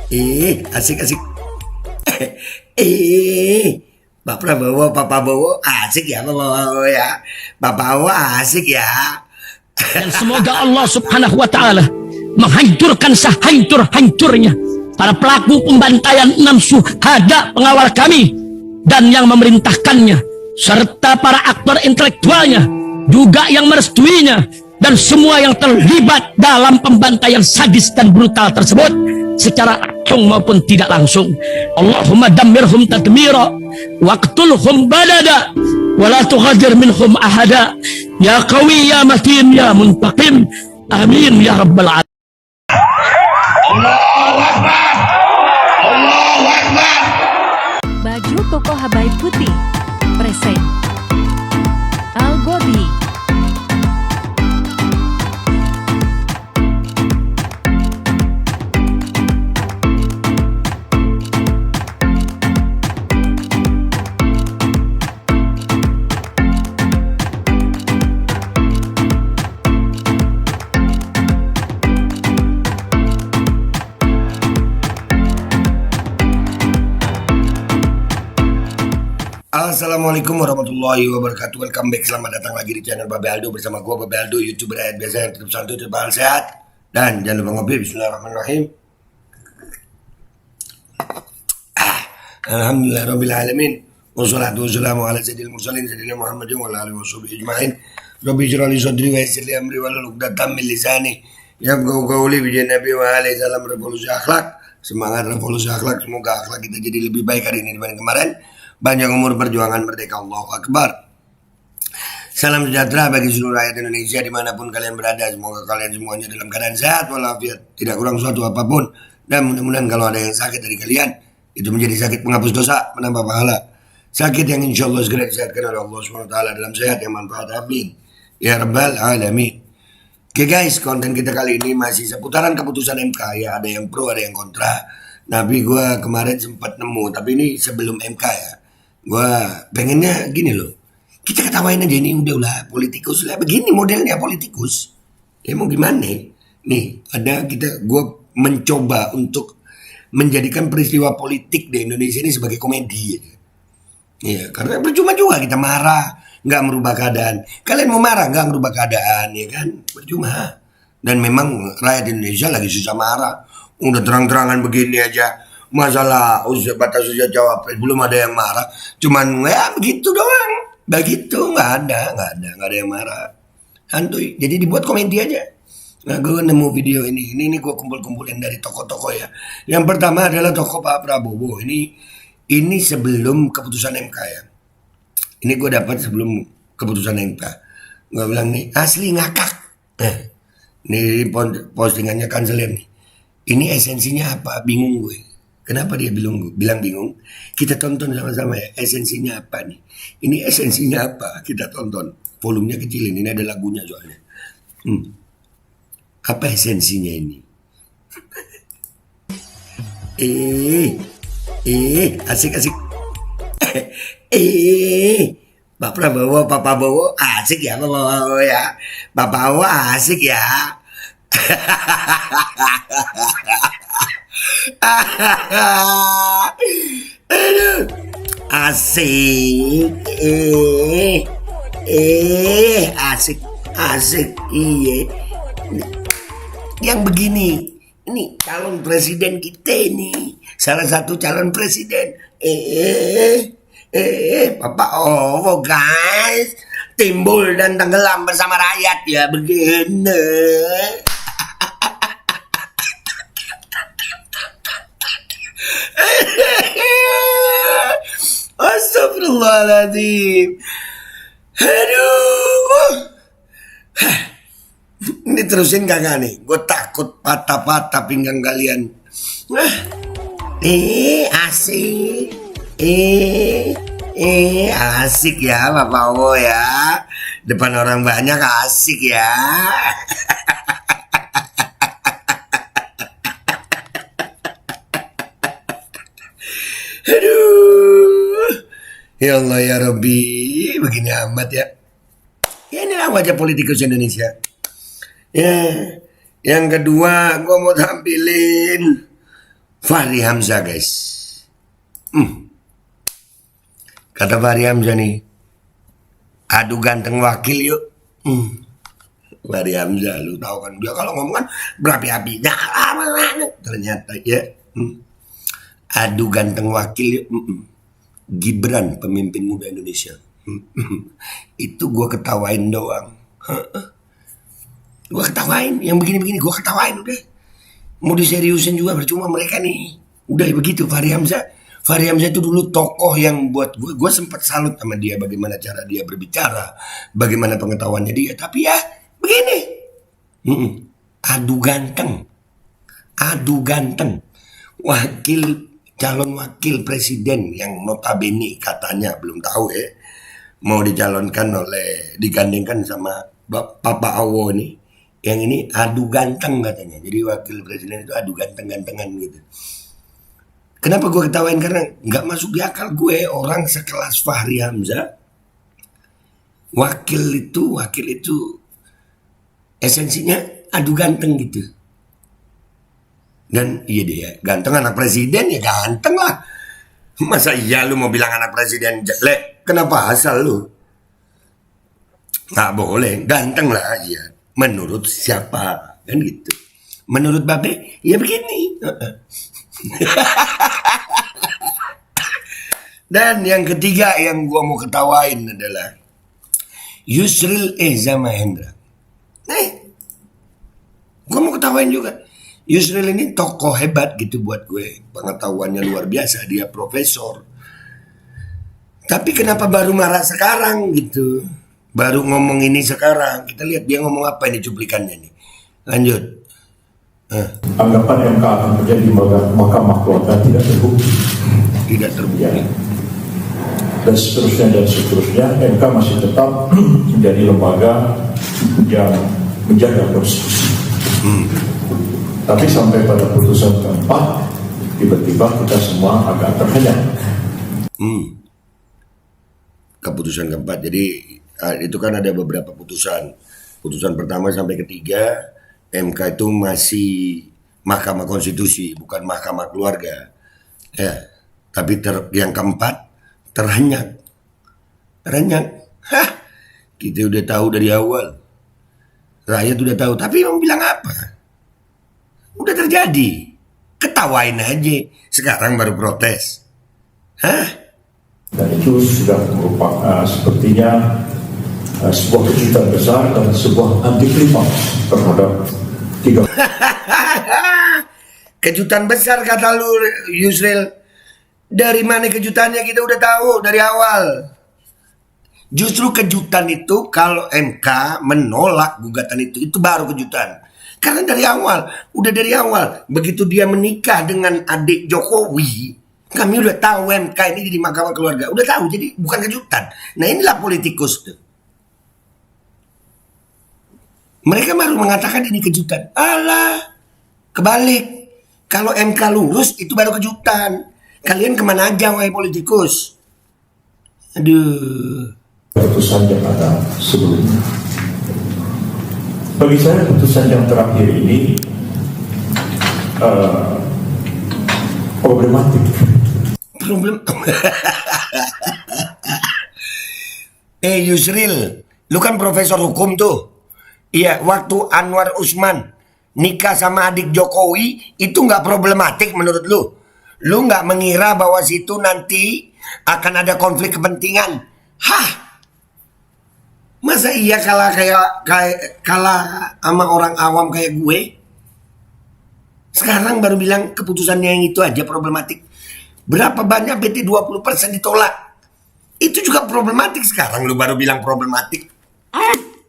Asik. Pak Prabowo, Pak Prabowo asik ya, Pak Prabowo ya. Pak Prabowo asik ya. Dan semoga Allah Subhanahu wa Ta'ala menghancurkan sehancur-hancurnya para pelaku pembantaian 6 syuhada pengawal kami dan yang memerintahkannya, serta para aktor intelektualnya juga yang merestuinya, dan semua yang terlibat dalam pembantaian sadis dan brutal tersebut secara langsung maupun tidak langsung. Allahumma dammirhum tadmira waqtulhum badada wala tughadir minhum ahada ya qawi ya matin ya muntaqim amin ya rabbal alamin. Allahu Akbar. Allahu Akbar. Baju koko Habaib putih present Al-Godi. Assalamualaikum warahmatullahi wabarakatuh. Welcome back, selamat datang lagi di channel Babe Aldo bersama gua Babe Aldo, YouTuber rakyat biasa yang tetap santuy, tetap sehat, dan jangan lupa ngopi. Bismillahirrahmanirrahim. Alhamdulillahirabbil alamin. Wassalatu wassalamu ala sayyidil mursalin sayyidina Muhammadin wa ala alihi washabihi ajmain. Rabbi ij'al li sadri wa yassir li amri wahlul 'uqdatam min lisani yafqahu qawli bi Nabi wa alaihi salam. Revolusi akhlak, semangat revolusi akhlak. Semoga akhlak kita jadi lebih baik hari ini dibanding kemarin. Banyak umur perjuangan merdeka. Allahu Akbar. Salam sejahtera bagi seluruh rakyat Indonesia dimanapun kalian berada. Semoga kalian semuanya dalam keadaan sehat walafiat, tidak kurang suatu apapun. Dan mudah-mudahan kalau ada yang sakit dari kalian, itu menjadi sakit penghapus dosa, menambah pahala. Sakit yang insya Allah segera disehatkan oleh Allah SWT dalam sehat yang manfaat. Amin ya rabbal alamin. Oke guys, konten kita kali ini masih seputaran keputusan MK ya. Ada yang pro, ada yang kontra. Tapi gue kemarin sempat nemu, tapi ini sebelum MK ya. Gue pengennya gini loh, kita ketawain aja ini udahlah politikus lah, begini modelnya politikus. Ya mau gimana? Nih ada gue mencoba untuk menjadikan peristiwa politik di Indonesia ini sebagai komedi. Ya karena percuma juga kita marah, nggak merubah keadaan. Kalian mau marah nggak merubah keadaan, ya kan? Percuma. Dan memang rakyat Indonesia lagi susah marah. Udah terang-terangan begini aja. Masalah batas usia cawapres belum ada yang marah, cuman ya begitu doang, begitu nggak ada yang marah, santuy. Jadi dibuat komedi aja. Nah gue nemu video ini gue kumpulin dari tokoh-tokoh ya. Yang pertama adalah tokoh Pak Prabowo. Ini sebelum keputusan MK ya. Ini gue dapat sebelum keputusan MK. Gue bilang nih asli ngakak. Ini postingannya kanselir nih. Ini esensinya apa? Bingung gue. Kenapa dia bilang bingung? Kita tonton sama-sama ya. Esensinya apa nih? Ini esensinya apa? Kita tonton. Volumenya kecilin. Ini ada lagunya soalnya. Apa esensinya ini? Asik. Pak Prabowo asik ya, Pak Prabowo ya. Pak Prabowo asik ya. Aduh, asik, asik, iya. Yang begini, ini calon presiden kita ini, salah satu calon presiden. Bapak Ovo guys, timbul dan tenggelam bersama rakyat ya begini. Astagfirullahaladzim. Aduh. Ini terusin kagak nih? Gue takut patah-patah pinggang kalian. Asik. Asik ya Pak Prabowo ya. Depan orang banyak asik ya. Aduh, ya Allah ya Rabbi, begini amat ya. Ya inilah wajah politikus Indonesia. Ya, yang kedua gue mau tampilin Fahri Hamzah guys. Kata Fahri Hamzah nih, adu ganteng wakil yuk. Fahri Hamzah, lu tahu kan dia kalau ngomong kan berapi-api. Ternyata ya, adu ganteng wakil yuk. Gibran pemimpin muda Indonesia. Itu gue ketawain doang. Gue ketawain, yang begini-begini gue ketawain udah. Mau diseriusin juga percuma mereka nih. Udah begitu Fahri Hamzah. Fahri Hamzah itu dulu tokoh yang buat gue sempat salut sama dia, bagaimana cara dia berbicara, bagaimana pengetahuannya dia. Tapi ya begini, adu ganteng, calon wakil presiden yang notabene katanya belum tahu ya mau digandingkan sama Papa Awo nih. Yang ini adu ganteng katanya. Jadi wakil presiden itu adu ganteng-gantengan gitu. Kenapa gue ketawain? Karena nggak masuk di akal gue orang sekelas Fahri Hamzah. Wakil itu esensinya adu ganteng gitu. Dan iya dia ganteng, anak presiden ya ganteng lah. Masa iya lu mau bilang anak presiden jelek? Kenapa asal lu? Nggak boleh, ganteng lah aja. Menurut siapa? Kan gitu. Menurut Babe, ya begini. Dan yang ketiga yang gua mau ketawain adalah Yusril Eza Mahendra. Gua mau ketawain juga. Yusril ini tokoh hebat gitu buat gue. Pengetahuannya luar biasa, dia profesor. Tapi kenapa baru marah sekarang gitu? Baru ngomong ini sekarang. Kita lihat dia ngomong apa ini cuplikannya nih. Lanjut. Anggapan MK akan menjadi Mahkamah Keluarga tidak terbukti. Tidak terbukti. Ya. Dan seterusnya MK masih tetap menjadi lembaga yang menjaga konstitusi. Tapi sampai pada putusan keempat, tiba-tiba kita semua agak terhenyak. Keputusan keempat, jadi itu kan ada beberapa putusan. Putusan pertama sampai ketiga, MK itu masih Mahkamah Konstitusi, bukan Mahkamah Keluarga. Ya, tapi yang keempat terhenyak. Kita udah tahu dari awal. Rakyat udah tahu, tapi mau bilang apa? Udah terjadi. Ketawain aja. Sekarang baru protes. Dan itu sudah merupakan sepertinya sebuah kejutan besar dan sebuah antiklimaks terhadap tiga. Kejutan besar kata lu Yusril. Dari mana kejutannya kita udah tahu dari awal. Justru kejutan itu kalau MK menolak gugatan itu baru kejutan. Karena dari awal, begitu dia menikah dengan adik Jokowi, kami udah tahu MK ini di Mahkamah Keluarga, udah tahu, jadi bukan kejutan. Nah inilah politikus tuh. Mereka baru mengatakan ini kejutan. Alah, kebalik. Kalau MK lurus itu baru kejutan. Kalian kemana aja wahai politikus? Aduh. Putusan yang ada sebelumnya. Bagi saya putusan yang terakhir ini problematik. Yusril, lu kan profesor hukum tuh. Iya, waktu Anwar Usman nikah sama adik Jokowi itu nggak problematik menurut lu? Lu nggak mengira bahwa situ nanti akan ada konflik kepentingan? Masa iya kalah sama orang awam kayak gue? Sekarang baru bilang keputusannya yang itu aja problematik. Berapa banyak BT 20% ditolak? Itu juga problematik. Sekarang lu baru bilang problematik.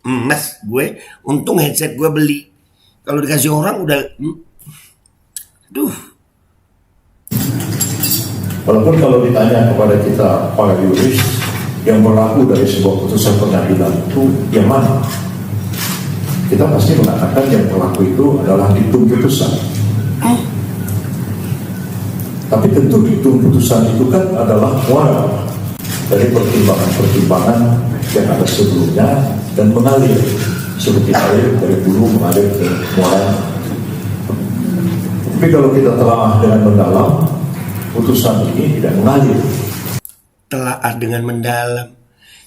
Mas, gue untung headset gue beli. Kalau dikasih orang udah Walaupun kalau ditanya kepada kita para yuris, yang berlaku dari sebuah putusan pengadilan itu yang mana? Kita pasti mengatakan yang berlaku itu adalah diktum putusan. Tapi tentu diktum putusan itu kan adalah muara dari pertimbangan-pertimbangan yang ada sebelumnya dan mengalir seperti air dari hulu mengalir ke muara. Tapi kalau kita telah dengan mendalam, putusan ini tidak mengalir. Telaah dengan mendalam.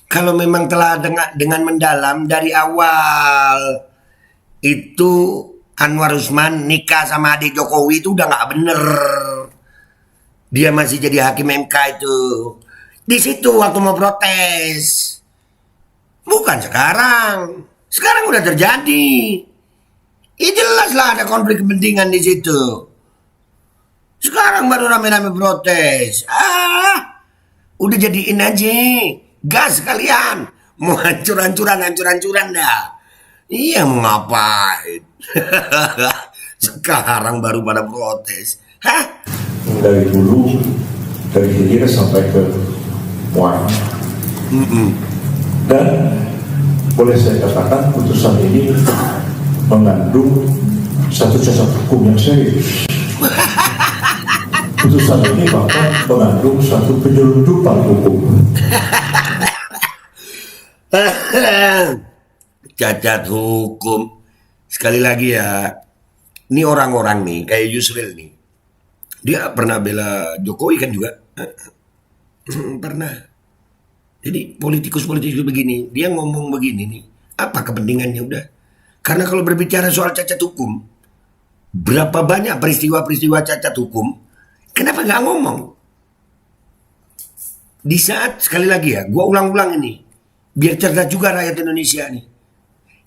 Kalau memang telah dengan mendalam dari awal itu Anwar Usman nikah sama adik Jokowi itu udah nggak bener. Dia masih jadi hakim MK itu. Di situ waktu mau protes. Bukan sekarang. Sekarang udah terjadi. Ya jelas lah ada konflik kepentingan di situ. Sekarang baru rame-rame protes. Udah jadiin aja. Gas kalian. Mau hancur-hancuran dah. Iya mau ngapain? Sekarang baru pada protes. Dari dulu, dari hilir sampai ke muara. Dan boleh saya katakan putusan ini mengandung satu cacat hukum yang serius. Putusan ini bahkan mengandung satu penyelundupan hukum. Cacat hukum. Sekali lagi ya, ini orang-orang nih kayak Yusril nih. Dia pernah bela Jokowi kan juga. Pernah. Jadi politikus-politikus begini, dia ngomong begini nih, apa kepentingannya udah? Karena kalau berbicara soal cacat hukum, berapa banyak peristiwa-peristiwa cacat hukum, kenapa nggak ngomong? Di saat, sekali lagi ya, gua ulang-ulang ini, biar cerdas juga rakyat Indonesia nih.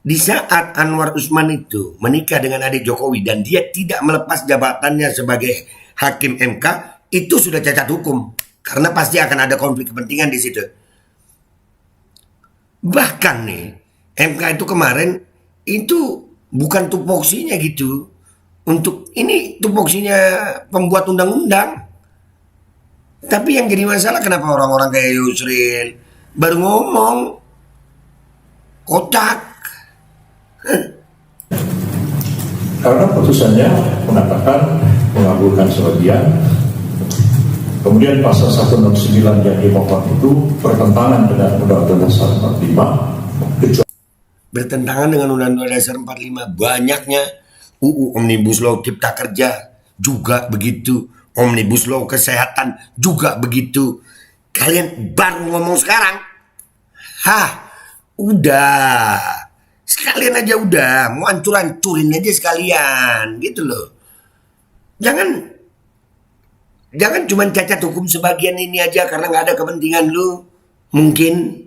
Di saat Anwar Usman itu menikah dengan adik Jokowi dan dia tidak melepas jabatannya sebagai hakim MK, itu sudah cacat hukum. Karena pasti akan ada konflik kepentingan di situ. Bahkan nih, MK itu kemarin itu bukan tupoksinya gitu. Untuk ini tupoksinya pembuat undang-undang. Tapi yang jadi masalah kenapa orang-orang kayak Yusril baru ngomong kocak. Karena putusannya mengatakan mengabulkan sebagian. Kemudian pasal 169 yang dimohon itu bertentangan dengan Undang-Undang Dasar 45. Bertentangan dengan Undang-Undang Dasar 45. Banyaknya UU Omnibus Law Cipta Kerja juga begitu. Omnibus Law Kesehatan juga begitu. Kalian baru ngomong sekarang. Udah. Sekalian aja udah. Mau hancur-hancurin aja sekalian. Gitu loh. Jangan cuma cacat hukum sebagian ini aja karena nggak ada kepentingan lu. Mungkin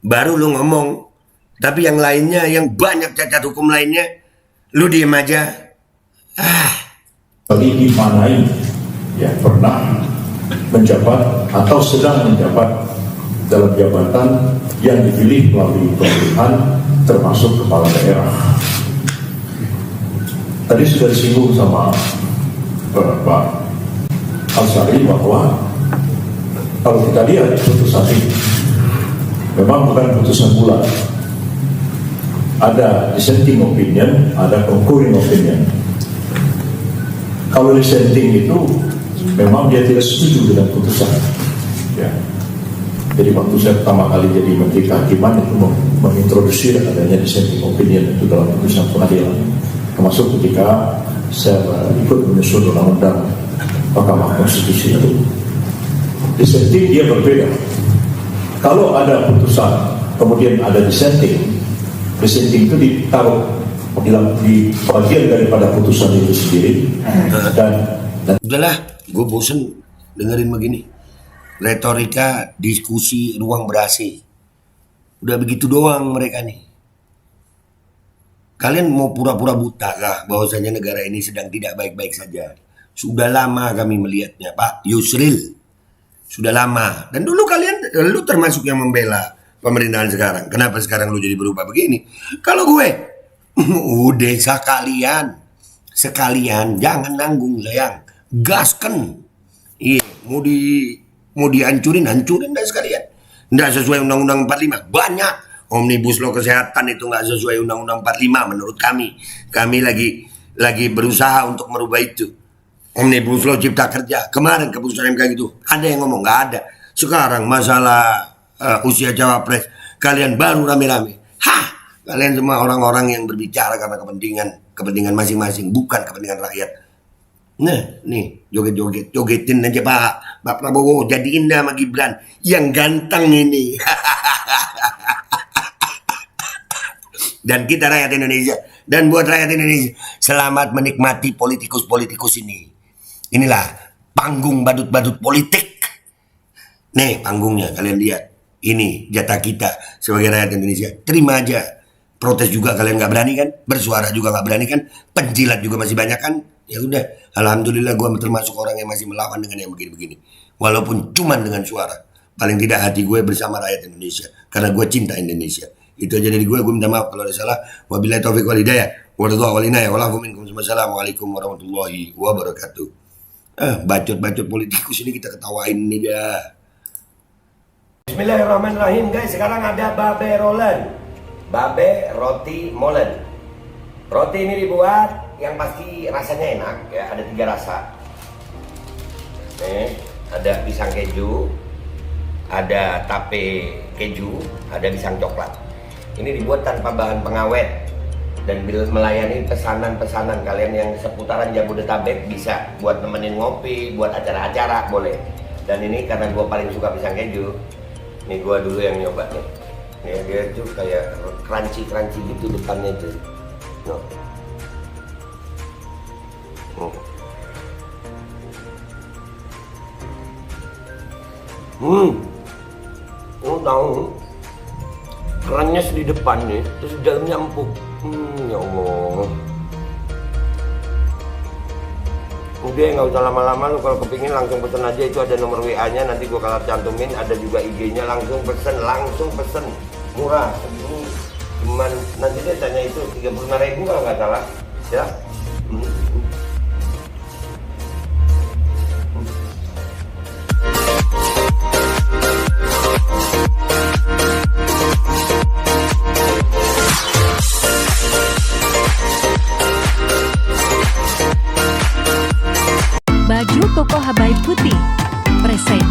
baru lu ngomong. Tapi yang lainnya, yang banyak cacat hukum lainnya, lu diem aja. Bagi dimanai yang pernah menjabat atau sedang menjabat dalam jabatan yang dipilih melalui pemilihan termasuk kepala daerah. Tadi sudah disinggung sama Pak Al-Sari bahwa kalau kita lihat putusan ini memang bukan putusan bulat, ada dissenting opinion, ada concurring opinion. Kalau dissenting itu memang dia tidak setuju dengan putusan ya. Jadi waktu saya pertama kali jadi Menteri Kehakiman itu mengintroduksi adanya dissenting opinion itu dalam putusan pengadilan, termasuk ketika saya ikut menyusun undang-undang Mahkamah Konstitusi itu. Dissenting dia berbeda. Kalau ada putusan kemudian ada dissenting itu ditaruh di bagian daripada putusan itu sendiri. Dan udahlah, gue bosen dengerin begini. Retorika, diskusi, ruang berasi. Udah begitu doang mereka nih. Kalian mau pura-pura buta kah bahwasanya negara ini sedang tidak baik-baik saja? Sudah lama kami melihatnya, Pak Yusril. Sudah lama. Dan dulu lu termasuk yang membela pemerintahan sekarang. Kenapa sekarang lu jadi berubah begini? Kalau gue, udah sekalian jangan nanggung sayang. Gasken. Iya, mau dihancurin dah sekalian. Nggak sesuai Undang-Undang 45. Banyak. Omnibus Law Kesehatan itu nggak sesuai Undang-Undang 45 menurut kami. Kami lagi berusaha untuk merubah itu. Omnibus Law Cipta Kerja. Kemarin keputusan MK gitu. Ada yang ngomong? Nggak ada. Sekarang masalah usia cawapres. Kalian baru rame-rame. Kalian semua orang-orang yang berbicara karena kepentingan masing-masing. Bukan kepentingan rakyat. Nah, nih jogetin aja Pak Prabowo, jadiin dah sama Gibran yang ganteng ini. Dan kita rakyat Indonesia, dan buat rakyat Indonesia, selamat menikmati politikus-politikus ini. Inilah panggung badut-badut politik. Nih panggungnya, kalian lihat. Ini jatah kita sebagai rakyat Indonesia. Terima aja. Protes juga kalian nggak berani kan, bersuara juga nggak berani kan, penjilat juga masih banyak kan. Ya udah, alhamdulillah gue termasuk orang yang masih melawan dengan yang begini-begini. Walaupun cuman dengan suara. Paling tidak hati gue bersama rakyat Indonesia, karena gue cinta Indonesia. Itu aja dari gue minta maaf kalau ada salah. Wabillahi taufiq wal hidayah. Wassalamualaikum warahmatullahi wabarakatuh. Bacot-bacot politikus ini kita ketawain nih dah. Bismillahirrahmanirrahim guys, sekarang ada babe rolen. Babe roti molen. Roti ini dibuat yang pasti rasanya enak ya, ada 3 rasa. Nih, ada pisang keju, ada tape keju, ada pisang coklat. Ini dibuat tanpa bahan pengawet dan melayani pesanan-pesanan kalian yang seputaran Jabodetabek, bisa buat nemenin ngopi, buat acara-acara boleh. Dan ini karena gue paling suka pisang keju, ini gue dulu yang nyoba nih. Nih dia tuh kayak crunchy gitu depannya tuh. No. Lu tahu kerannya di depan nih, terus di dalamnya empuk. Ya Allah. Udah nggak usah lama-lama, lu kalau kepingin langsung pesen aja, itu ada nomor WA-nya, nanti gua kalau cantumin, ada juga IG-nya, langsung pesen, murah. Segini cuman nanti dia tanya itu 35.000 kalau nggak salah, ya. Baju koko Habaib Putih present.